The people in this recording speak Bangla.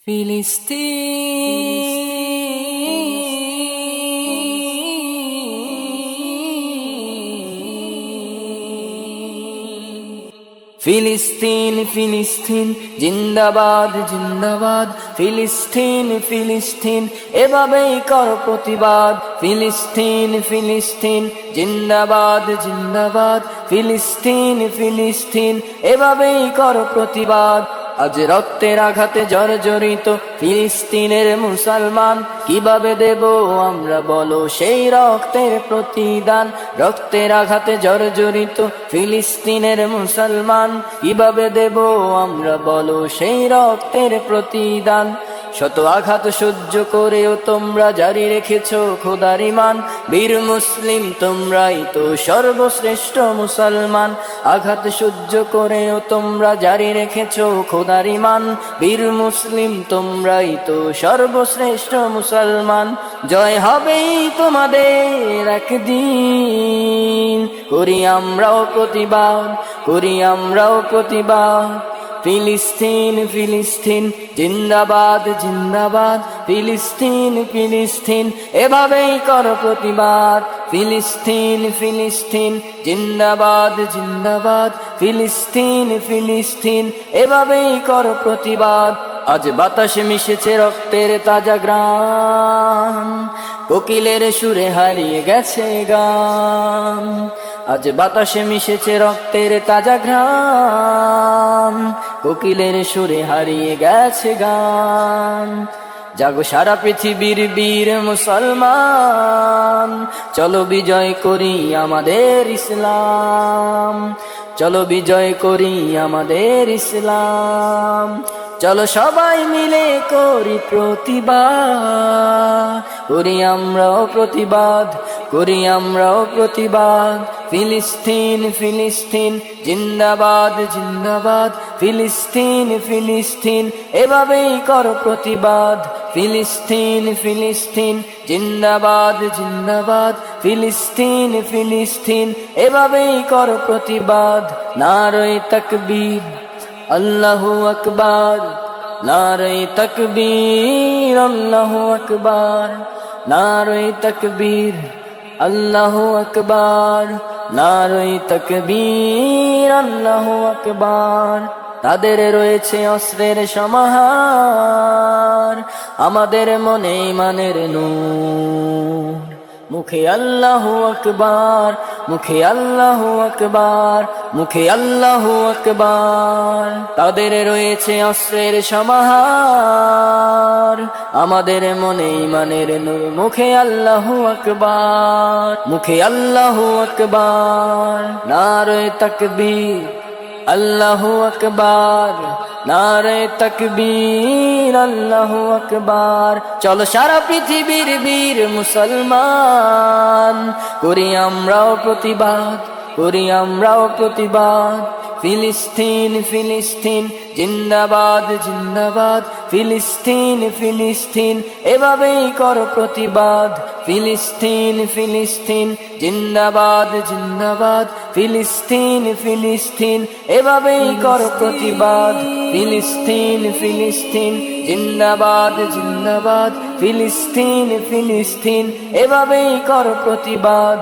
ফিলিস্তিন ফিলিস্তিন জিন্দাবাদ জিন্দাবাদ, ফিলিস্তিন ফিলিস্তিন এভাবেই কর প্রতিবাদ। ফিলিস্তিন ফিলিস্তিন জিন্দাবাদ জিন্দাবাদ, ফিলিস্তিন ফিলিস্তিন এভাবেই কর প্রতিবাদ। আজ রক্তের আঘাতে জর্জরিত ফিলিস্তিনের মুসলমান, কিভাবে দেব আমরা বলো সেই রক্তের প্রতিদান। রক্তের আঘাতে জর্জরিত ফিলিস্তিনের মুসলমান, কিভাবে দেব আমরা বলো সেই রক্তের প্রতিদান। শত আঘাত সহ্য করেও তোমরা জারি রেখেছ খোদার ঈমান। বীর মুসলিম তোমরাই তো সর্বশ্রেষ্ঠ মুসলমান। আঘাত সহ্য করেও তোমরা জারি রেখেছ খোদার ঈমান। বীর মুসলিম তোমরাই তো সর্বশ্রেষ্ঠ মুসলমান। জয় হবেই তোমাদের একদিন, করি আমরাও প্রতিবাদ, করি আমরাও প্রতিবাদ। ফিলিস্তিন ফিলিস্তিন জিন্দাবাদ জিন্দাবাদ, ফিলিস্তিন ফিলিস্তিন এভাবেই কর প্রতিবাদ। ফিলিস্তিন ফিলিস্তিন জিন্দাবাদ জিন্দাবাদ, ফিলিস্তিন ফিলিস্তিন এভাবেই কর প্রতিবাদ। আজ বাতাসে মিশেছে রক্তের তাজা গ্রাম, কোকিলের সুরে হারিয়ে গেছে গান। আজ বাতাসে মিশেছে রক্তের তাজা ঘ্রাণ, কোকিলের সুরে হারিয়ে গেছে গান। জাগো সারা পৃথিবীর বীর মুসলমান, চলো বিজয় করি আমাদের ইসলাম, চলো বিজয় করি আমাদের ইসলাম। চলো সবাই মিলে করি প্রতিবাদ, করি আমরাও প্রতিবাদ, করি আমরাও প্রতিবাদ। ফিলিস্তিন ফিলিস্তিন জিন্দাবাদ জিন্দাবাদ, ফিলিস্তিন ফিলিস্তিন এভাবেই কর প্রতিবাদ। ফিলিস্তিন ফিলিস্তিন জিন্দাবাদ জিন্দাবাদ, ফিলিস্তিন ফিলিস্তিন এভাবেই কর প্রতিবাদ। নারে তাকবীর আল্লাহু আকবার, নারে তাকবীর আল্লাহু আকবার, নারে তাকবীর আল্লাহু আকবার, নারে তাকবীর আল্লাহু আকবার। তাদের রয়েছে অস্ত্রের সমাহার, আমাদের মনে ঈমানের নূর। মুখে আল্লাহু আকবার, মুখে আল্লাহু আকবার, মুখে আল্লাহু আকবার। তাদের রয়েছে অস্ত্রের সমাহার, আমাদের মনে ঈমানের নূর। মুখে আল্লাহু আকবার, মুখে আল্লাহু আকবার, নারে তাকবীর আল্লাহু আকবার, নারে তাকবীর আল্লাহু আকবার। চলো সারা পৃথিবীর বীর মুসলমান, করি আমরাও প্রতিবাদ, করি আমরাও প্রতিবাদ। ফিলিস্তিন ফিলিস্তিন জিন্দাবাদ জিন্দাবাদ, ফিলিস্তিন ফিলিস্তিন এভাবেই কর প্রতিবাদ। ফিলিস্তিন ফিলিস্তিন জিন্দাবাদ জিন্দাবাদ, ফিলিস্তিন ফিলিস্তিন এভাবেই কর প্রতিবাদ। ফিলিস্তিন ফিলিস্তিন জিন্দাবাদ জিন্দাবাদ, ফিলিস্তিন ফিলিস্তিন এভাবেই কর প্রতিবাদ।